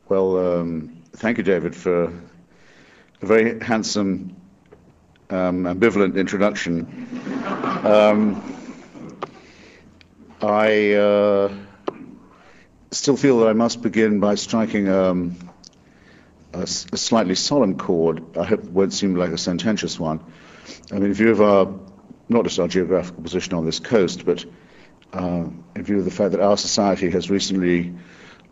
Thank you, David, for a very handsome, ambivalent introduction. I still feel that I must begin by striking a slightly solemn chord. I hope it won't seem like a sententious one. I mean, in view of not just our geographical position on this coast, but in view of the fact that our society has recently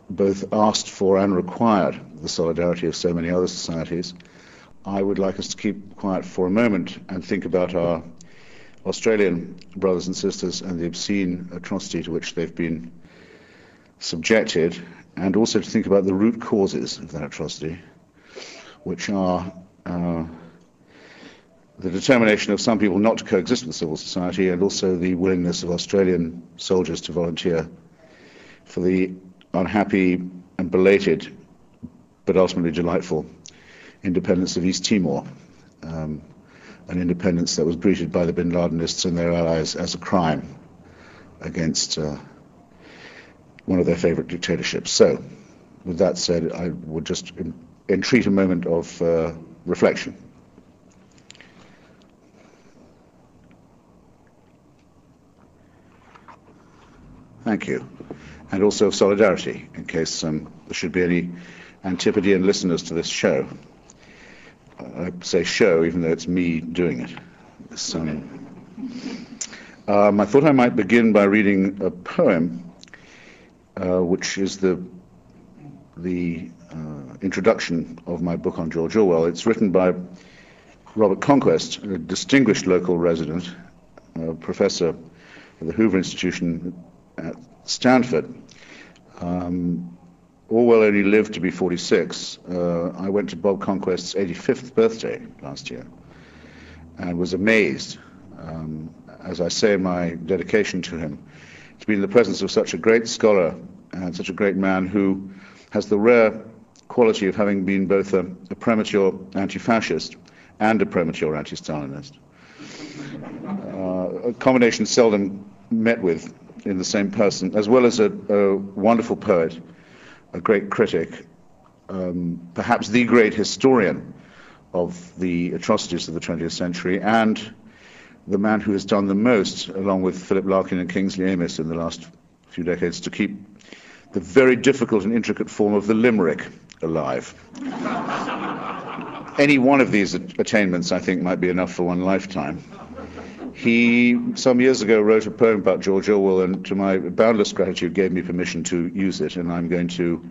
both asked for and required the solidarity of so many other societies, I would like us to keep quiet for a moment and think about our Australian brothers and sisters and the obscene atrocity to which they've been subjected, and also to think about the root causes of that atrocity, which are the determination of some people not to coexist with civil society, and also the willingness of Australian soldiers to volunteer for the unhappy and belated, but ultimately delightful, independence of East Timor, an independence that was greeted by the Bin Ladenists and their allies as a crime against one of their favorite dictatorships. So, with that said, I would just entreat a moment of reflection. Thank you. And also of solidarity, in case there should be any Antipodean listeners to this show. I say show, even though it's me doing it. I thought I might begin by reading a poem, which is the introduction of my book on George Orwell. It's written by Robert Conquest, a distinguished local resident, professor at the Hoover Institution at Stanford. Orwell only lived to be 46. I went to Bob Conquest's 85th birthday last year and was amazed, as I say in my dedication to him, to be in the presence of such a great scholar and such a great man who has the rare quality of having been both a premature anti-fascist and a premature anti-Stalinist. A combination seldom met with in the same person, as well as a wonderful poet, a great critic, perhaps the great historian of the atrocities of the 20th century, and the man who has done the most, along with Philip Larkin and Kingsley Amis in the last few decades, to keep the very difficult and intricate form of the limerick alive. Any one of these attainments, I think, might be enough for one lifetime. He, some years ago, wrote a poem about George Orwell, and to my boundless gratitude gave me permission to use it, and I'm going to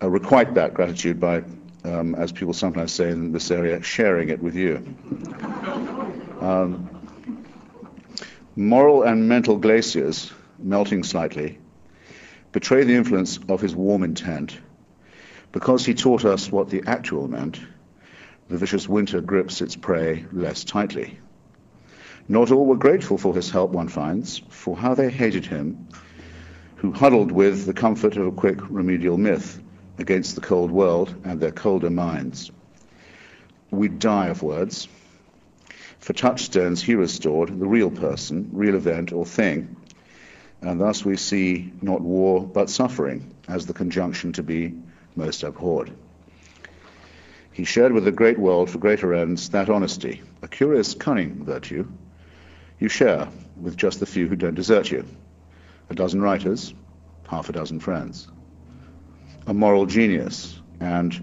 requite that gratitude by, as people sometimes say in this area, sharing it with you. Moral and mental glaciers, melting slightly, betray the influence of his warm intent. Because he taught us what the actual meant, the vicious winter grips its prey less tightly. Not all were grateful for his help, one finds, for how they hated him, who huddled with the comfort of a quick remedial myth against the cold world and their colder minds. We die of words. For touchstones he restored the real person, real event or thing, and thus we see not war but suffering as the conjunction to be most abhorred. He shared with the great world for greater ends that honesty, a curious cunning virtue, you share with just the few who don't desert you. A dozen writers, half a dozen friends. A moral genius, and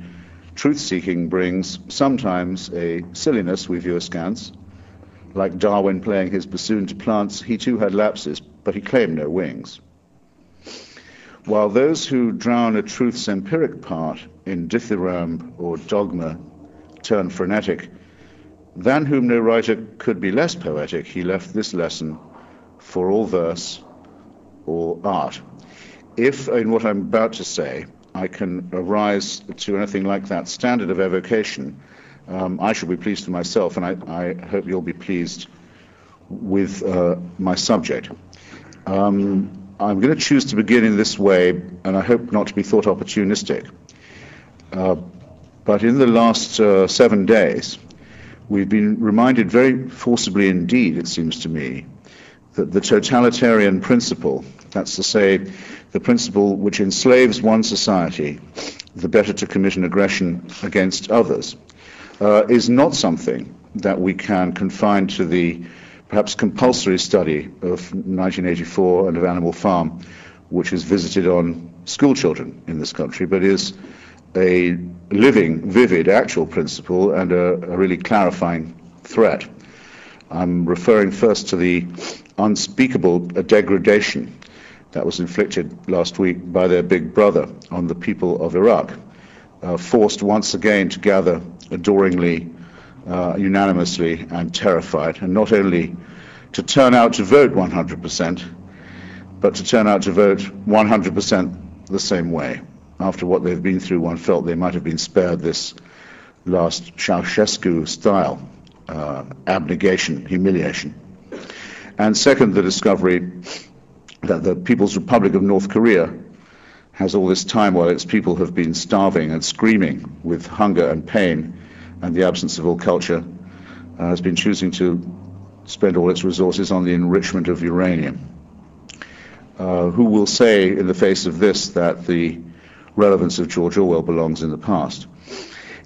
truth-seeking brings sometimes a silliness we view askance. Like Darwin playing his bassoon to plants, he too had lapses, but he claimed no wings. While those who drown a truth's empiric part in dithyramb or dogma turn frenetic, than whom no writer could be less poetic, he left this lesson for all verse, all art. If, in what I'm about to say, I can arise to anything like that standard of evocation, I shall be pleased with myself, and I hope you'll be pleased with my subject. I'm going to choose to begin in this way, and I hope not to be thought opportunistic. But in the last 7 days, we've been reminded very forcibly indeed, it seems to me, that the totalitarian principle, that's to say, the principle which enslaves one society, the better to commit an aggression against others, is not something that we can confine to the perhaps compulsory study of 1984 and of Animal Farm, which is visited on school children in this country, but is a living, vivid, actual principle and a really clarifying threat. I'm referring first to the unspeakable degradation that was inflicted last week by their big brother on the people of Iraq, forced once again to gather adoringly, unanimously and terrified, and not only to turn out to vote 100%, but to turn out to vote 100% the same way. After what they've been through, one felt they might have been spared this last Ceausescu-style abnegation, humiliation. And second, the discovery that the People's Republic of North Korea has all this time, while its people have been starving and screaming with hunger and pain and the absence of all culture, has been choosing to spend all its resources on the enrichment of uranium. Who will say in the face of this that the relevance of George Orwell belongs in the past?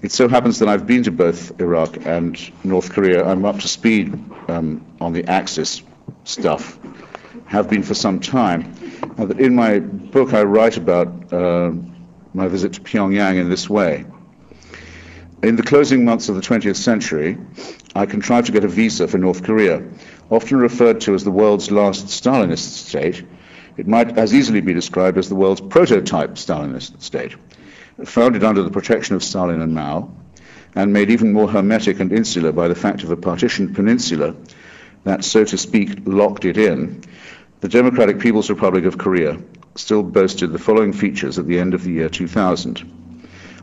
It so happens that I've been to both Iraq and North Korea. I'm up to speed on the Axis stuff, have been for some time. That in my book I write about my visit to Pyongyang in this way. In the closing months of the 20th century, I contrived to get a visa for North Korea, often referred to as the world's last Stalinist state. It might as easily be described as the world's prototype Stalinist state, founded under the protection of Stalin and Mao, and made even more hermetic and insular by the fact of a partitioned peninsula that, so to speak, locked it in. The Democratic People's Republic of Korea still boasted the following features at the end of the year 2000.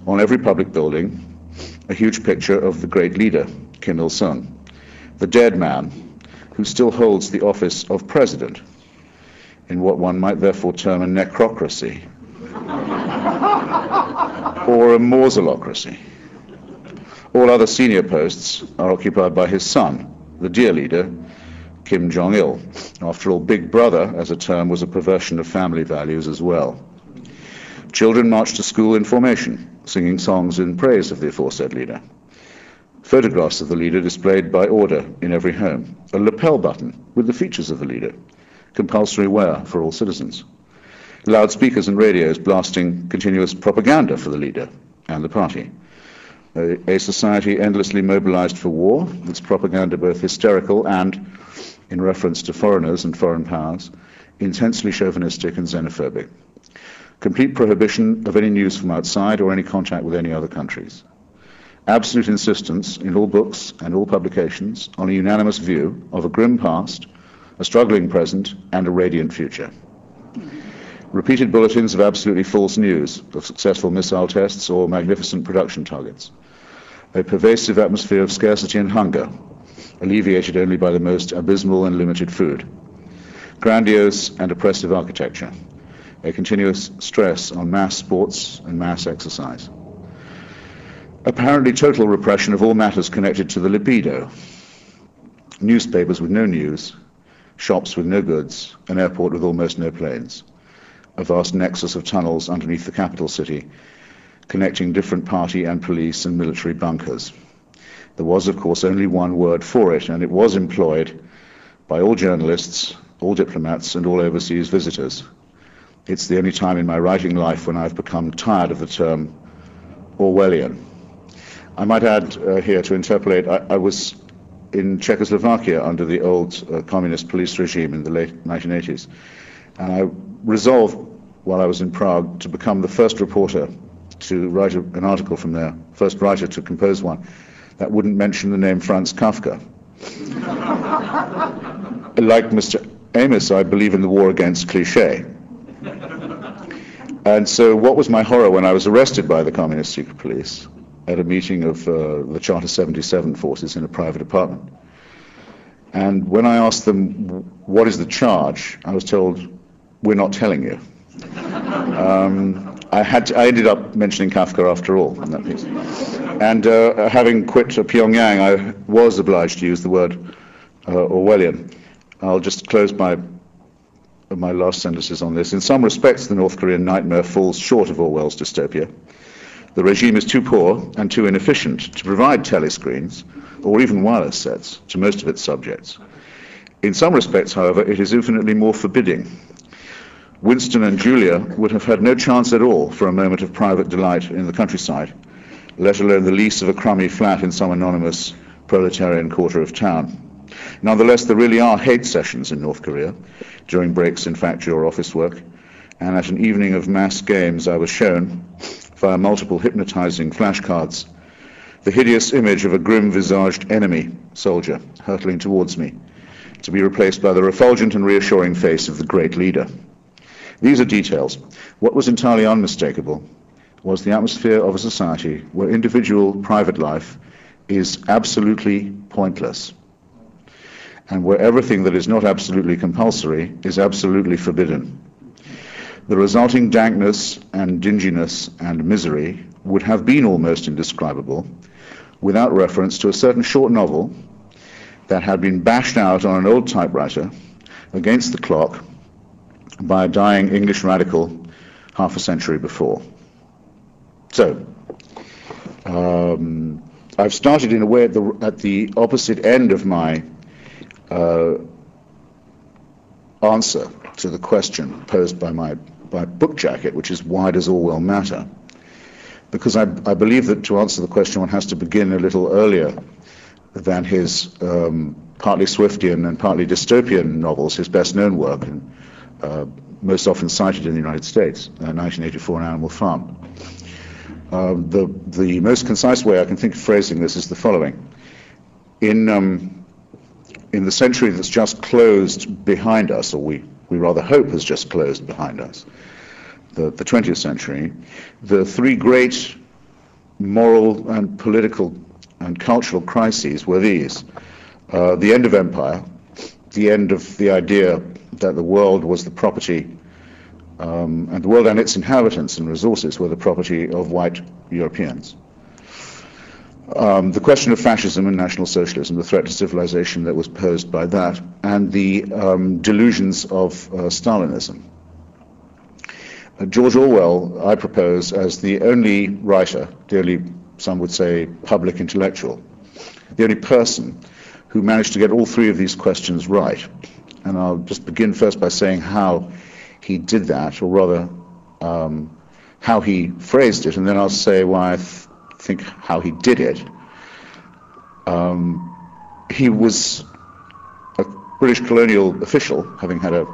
On every public building, a huge picture of the great leader, Kim Il-sung, the dead man who still holds the office of president, in what one might therefore term a necrocracy, or a mausolocracy. All other senior posts are occupied by his son, the dear leader, Kim Jong-il. After all, Big Brother, as a term, was a perversion of family values as well. Children march to school in formation, singing songs in praise of the aforesaid leader. Photographs of the leader displayed by order in every home. A lapel button with the features of the leader, compulsory wear for all citizens. Loudspeakers and radios blasting continuous propaganda for the leader and the party. A society endlessly mobilized for war, its propaganda both hysterical and, in reference to foreigners and foreign powers, intensely chauvinistic and xenophobic. Complete prohibition of any news from outside or any contact with any other countries. Absolute insistence in all books and all publications on a unanimous view of a grim past, a struggling present, and a radiant future. Repeated bulletins of absolutely false news, of successful missile tests or magnificent production targets. A pervasive atmosphere of scarcity and hunger, alleviated only by the most abysmal and limited food. Grandiose and oppressive architecture. A continuous stress on mass sports and mass exercise. Apparently total repression of all matters connected to the libido. Newspapers with no news, shops with no goods, an airport with almost no planes. A vast nexus of tunnels underneath the capital city, connecting different party and police and military bunkers. There was, of course, only one word for it, and it was employed by all journalists, all diplomats, and all overseas visitors. It's the only time in my writing life when I've become tired of the term Orwellian. I might add here to interpolate, I was in Czechoslovakia under the old communist police regime in the late 1980s, and I resolved while I was in Prague to become the first reporter to write an article from there, first writer to compose one, that wouldn't mention the name Franz Kafka. Like Mr. Amos, I believe in the war against cliché. And so what was my horror when I was arrested by the communist secret police at a meeting of the Charter 77 forces in a private apartment. And when I asked them, what is the charge, I was told, we're not telling you. I ended up mentioning Kafka after all in that piece. And having quit Pyongyang, I was obliged to use the word Orwellian. I'll just close my last sentences on this. In some respects, the North Korean nightmare falls short of Orwell's dystopia. The regime is too poor and too inefficient to provide telescreens or even wireless sets to most of its subjects. In some respects, however, it is infinitely more forbidding. Winston and Julia would have had no chance at all for a moment of private delight in the countryside, let alone the lease of a crummy flat in some anonymous proletarian quarter of town. Nonetheless, there really are hate sessions in North Korea during breaks in factory or office work, and at an evening of mass games I was shown, via multiple hypnotizing flashcards, the hideous image of a grim-visaged enemy soldier hurtling towards me, to be replaced by the refulgent and reassuring face of the great leader. These are details. What was entirely unmistakable was the atmosphere of a society where individual private life is absolutely pointless, and where everything that is not absolutely compulsory is absolutely forbidden. The resulting dankness and dinginess and misery would have been almost indescribable without reference to a certain short novel that had been bashed out on an old typewriter against the clock by a dying English radical half a century before. So, I've started in a way at the opposite end of my answer to the question posed by my book jacket, which is, why does Orwell matter? Because I believe that to answer the question one has to begin a little earlier than his partly Swiftian and partly dystopian novels, his best known work, and most often cited in the United States, 1984 and Animal Farm. The most concise way I can think of phrasing this is the following. In the century that's just closed behind us, or we rather hope has just closed behind us, the 20th century, the three great moral and political and cultural crises were these. The end of empire, the end of the idea that the world was the property, and the world and its inhabitants and resources were the property of white Europeans. The question of fascism and National Socialism, the threat to civilization that was posed by that, and the delusions of Stalinism. George Orwell, I propose, as the only writer, the only, some would say, public intellectual, the only person who managed to get all three of these questions right. And I'll just begin first by saying how he did that, or rather how he phrased it, and then I'll say why I think how he did it. He was a British colonial official, having had a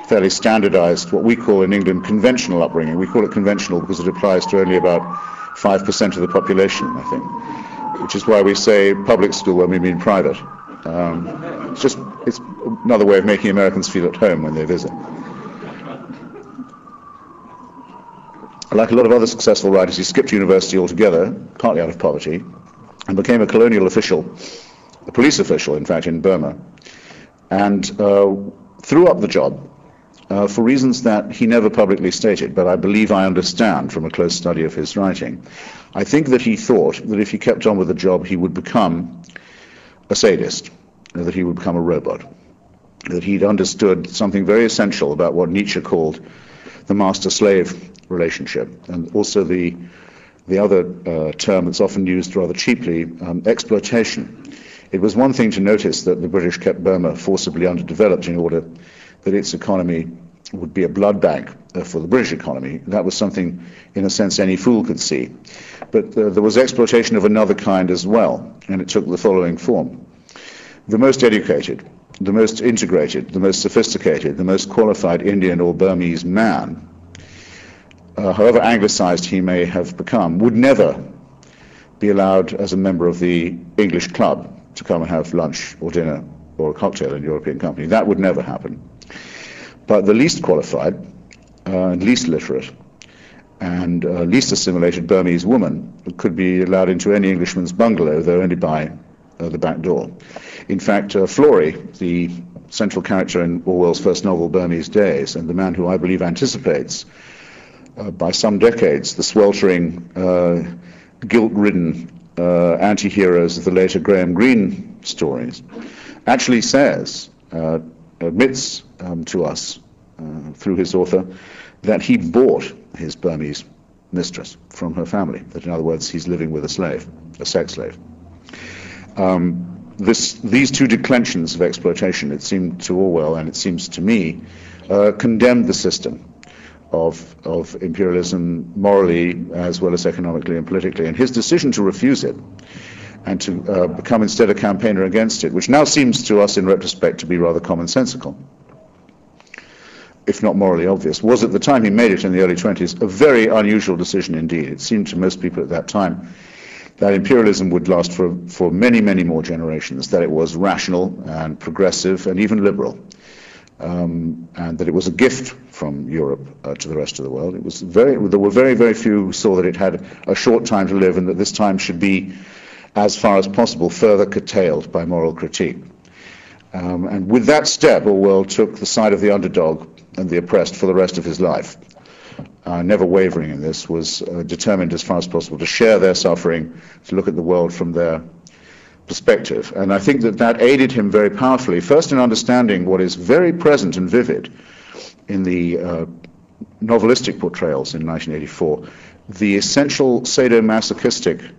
fairly standardized, what we call in England, conventional upbringing. We call it conventional because it applies to only about 5% of the population, I think, which is why we say public school when we mean private. It's another way of making Americans feel at home when they visit. Like a lot of other successful writers, he skipped university altogether, partly out of poverty, and became a colonial official, a police official, in fact, in Burma, and threw up the job for reasons that he never publicly stated, but I believe I understand from a close study of his writing. I think that he thought that if he kept on with the job, he would become a sadist, that he would become a robot, that he'd understood something very essential about what Nietzsche called the master-slave relationship, and also the other term that's often used rather cheaply, exploitation. It was one thing to notice that the British kept Burma forcibly underdeveloped in order that its economy would be a blood bank for the British economy. That was something, in a sense, any fool could see. But there was exploitation of another kind as well, and it took the following form. The most educated, the most integrated, the most sophisticated, the most qualified Indian or Burmese man, however anglicized he may have become, would never be allowed as a member of the English club to come and have lunch or dinner or a cocktail in a European company. That would never happen. But the least qualified, least literate, and least assimilated Burmese woman could be allowed into any Englishman's bungalow, though only by the back door. In fact, Florey, the central character in Orwell's first novel, Burmese Days, and the man who I believe anticipates by some decades the sweltering, guilt-ridden anti-heroes of the later Graham Greene stories, actually says, admits to us through his author, that he bought his Burmese mistress from her family. That, in other words, he's living with a slave, a sex slave. These two declensions of exploitation, it seemed to Orwell, and it seems to me, condemned the system of imperialism morally as well as economically and politically. And his decision to refuse it and to become instead a campaigner against it, which now seems to us in retrospect to be rather commonsensical, if not morally obvious, was at the time he made it in the early 20s a very unusual decision indeed. It seemed to most people at that time that imperialism would last for many, many more generations, that it was rational and progressive and even liberal, and that it was a gift from Europe to the rest of the world. There were very, very few who saw that it had a short time to live and that this time should be, as far as possible, further curtailed by moral critique. And with that step, Orwell took the side of the underdog and the oppressed for the rest of his life. Never wavering in this, was determined as far as possible to share their suffering, to look at the world from their perspective. And I think that aided him very powerfully, first in understanding what is very present and vivid in the novelistic portrayals in 1984, the essential sadomasochistic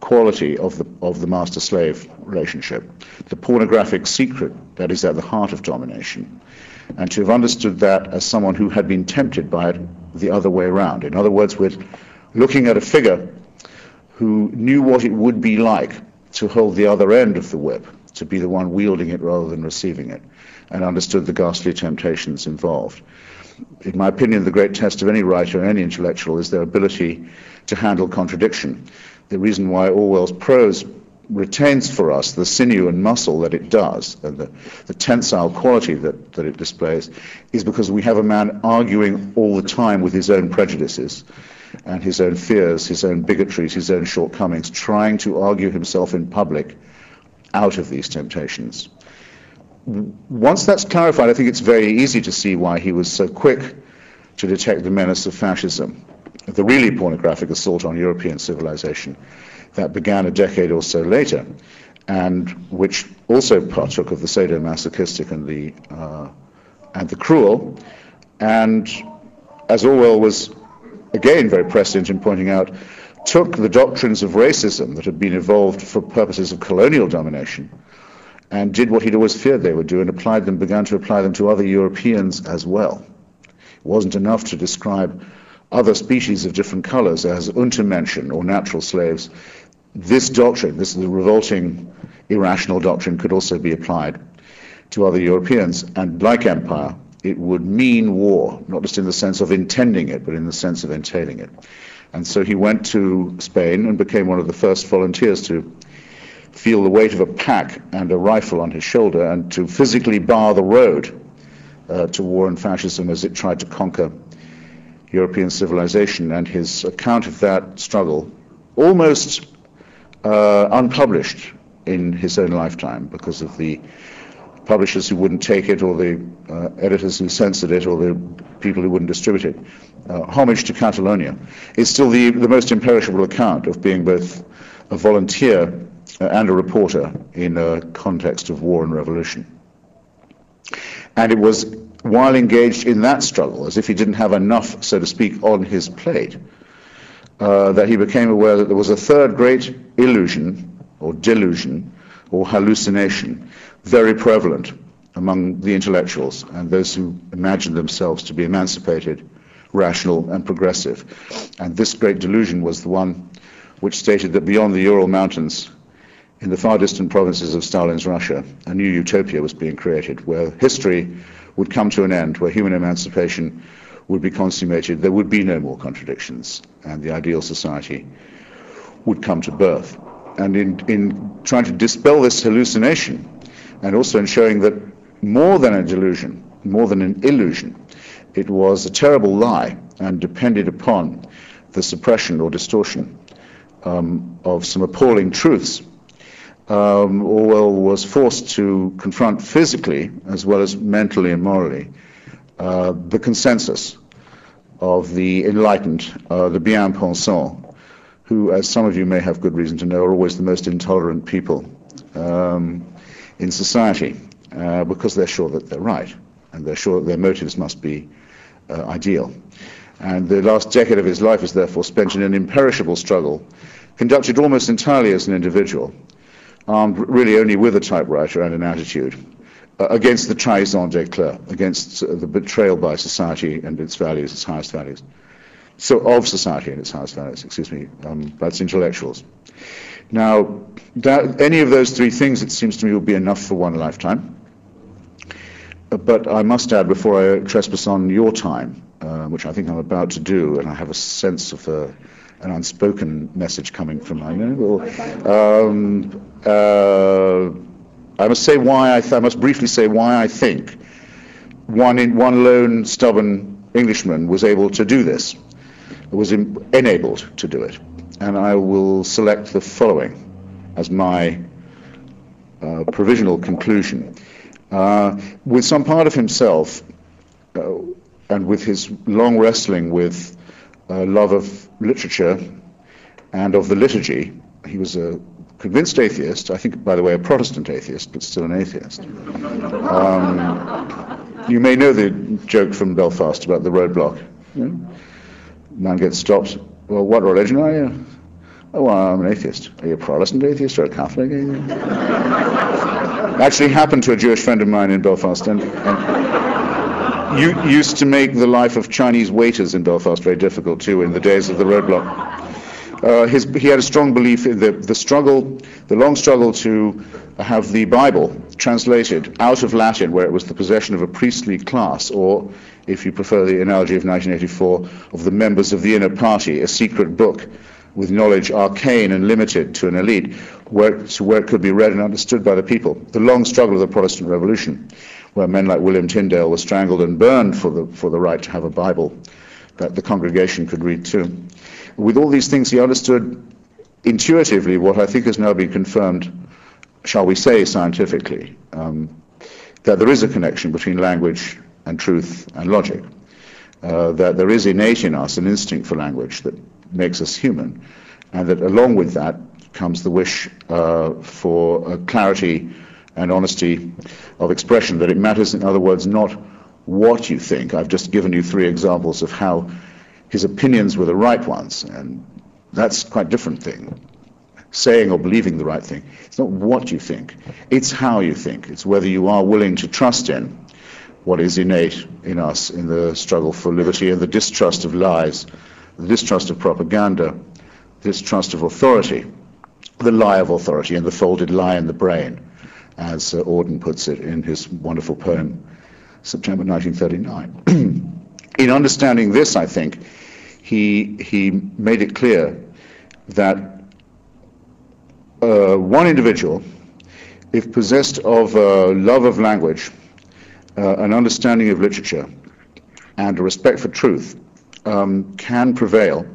quality of the master-slave relationship, the pornographic secret that is at the heart of domination, and to have understood that as someone who had been tempted by it the other way around. In other words, we're looking at a figure who knew what it would be like to hold the other end of the whip, to be the one wielding it rather than receiving it, and understood the ghastly temptations involved. In my opinion, the great test of any writer and any intellectual is their ability to handle contradiction. The reason why Orwell's prose retains for us the sinew and muscle that it does, and the tensile quality that it displays, is because we have a man arguing all the time with his own prejudices and his own fears, his own bigotries, his own shortcomings, trying to argue himself in public out of these temptations. Once that's clarified, I think it's very easy to see why he was so quick to detect the menace of fascism, the really pornographic assault on European civilization that began a decade or so later, and which also partook of the sadomasochistic and the cruel. And as Orwell was again very prescient in pointing out, took the doctrines of racism that had been evolved for purposes of colonial domination and did what he'd always feared they would do, and began to apply them to other Europeans as well. It wasn't enough to describe other species of different colors as Untermenschen or natural slaves. This doctrine, this revolting, irrational doctrine, could also be applied to other Europeans. And like empire, it would mean war, not just in the sense of intending it, but in the sense of entailing it. And so he went to Spain and became one of the first volunteers to feel the weight of a pack and a rifle on his shoulder and to physically bar the road to war and fascism as it tried to conquer European civilization. And his account of that struggle, almost unpublished in his own lifetime because of the publishers who wouldn't take it, or the editors who censored it, or the people who wouldn't distribute it. Homage to Catalonia is still the most imperishable account of being both a volunteer and a reporter in a context of war and revolution. And it was while engaged in that struggle, as if he didn't have enough, so to speak, on his plate, that he became aware that there was a third great illusion, or delusion, or hallucination, very prevalent among the intellectuals and those who imagined themselves to be emancipated, rational, and progressive. And this great delusion was the one which stated that beyond the Ural Mountains, in the far distant provinces of Stalin's Russia, a new utopia was being created, where history would come to an end, where human emancipation would be consummated, there would be no more contradictions, and the ideal society would come to birth. And in trying to dispel this hallucination, and also in showing that more than a delusion, more than an illusion, it was a terrible lie and depended upon the suppression or distortion of some appalling truths, Orwell was forced to confront physically, as well as mentally and morally, the consensus of the enlightened, the bien-pensants, who, as some of you may have good reason to know, are always the most intolerant people in society, because they're sure that they're right, and they're sure that their motives must be ideal. And the last decade of his life is therefore spent in an imperishable struggle, conducted almost entirely as an individual, armed really only with a typewriter and an attitude, against the trahison d'éclat, against the betrayal by society and its values, its highest values. So of society and its highest values, that's intellectuals. Now, any of those three things, it seems to me, would be enough for one lifetime. But I must add, before I trespass on your time, which I think I'm about to do, and I have a sense of an unspoken message coming from my I must say why I must briefly say why I think one lone stubborn Englishman was able to do this, was enabled to do it, and I will select the following as my provisional conclusion. With some part of himself, and with his long wrestling with love of literature and of the liturgy, he was a convinced atheist, I think, by the way, a Protestant atheist, but still an atheist. You may know the joke from Belfast about the roadblock. Man gets stopped. Well, what religion are you? Oh, well, I'm an atheist. Are you a Protestant atheist or a Catholic atheist? Actually happened to a Jewish friend of mine in Belfast, and used to make the life of Chinese waiters in Belfast very difficult too in the days of the roadblock. He had a strong belief in the long struggle to have the Bible translated out of Latin, where it was the possession of a priestly class, or, if you prefer the analogy of 1984, of the members of the inner party, a secret book with knowledge arcane and limited to an elite, where it could be read and understood by the people. The long struggle of the Protestant Revolution, where men like William Tyndale were strangled and burned for the right to have a Bible that the congregation could read too. With all these things, he understood intuitively what I think has now been confirmed, shall we say scientifically, that there is a connection between language and truth and logic, that there is innate in us an instinct for language that makes us human, and that along with that comes the wish for clarity and honesty of expression, that it matters, in other words, not what you think. I've just given you three examples of how his opinions were the right ones, and that's quite a different thing. Saying or believing the right thing. It's not what you think, it's how you think. It's whether you are willing to trust in what is innate in us in the struggle for liberty and the distrust of lies, the distrust of propaganda, the distrust of authority, the lie of authority and the folded lie in the brain, as Auden puts it in his wonderful poem, September 1939. In understanding this, I think, he made it clear that one individual, if possessed of a love of language, an understanding of literature, and a respect for truth, can prevail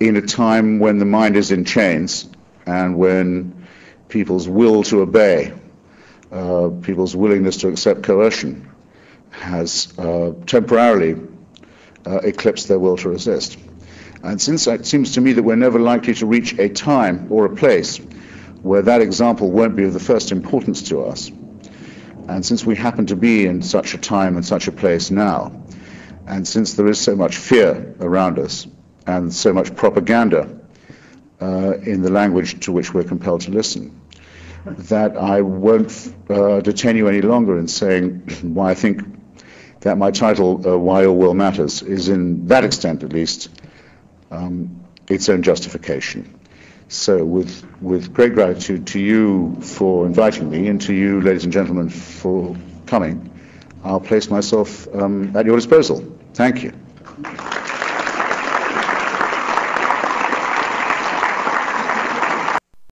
in a time when the mind is in chains and when people's will to obey, people's willingness to accept coercion, has temporarily eclipsed their will to resist. And since it seems to me that we're never likely to reach a time or a place where that example won't be of the first importance to us, and since we happen to be in such a time and such a place now, and since there is so much fear around us and so much propaganda in the language to which we're compelled to listen, that I won't detain you any longer in saying why I think that my title, Why Orwell Matters, is, in that extent at least, its own justification. So with great gratitude to you for inviting me, and to you, ladies and gentlemen, for coming, I'll place myself at your disposal. Thank you.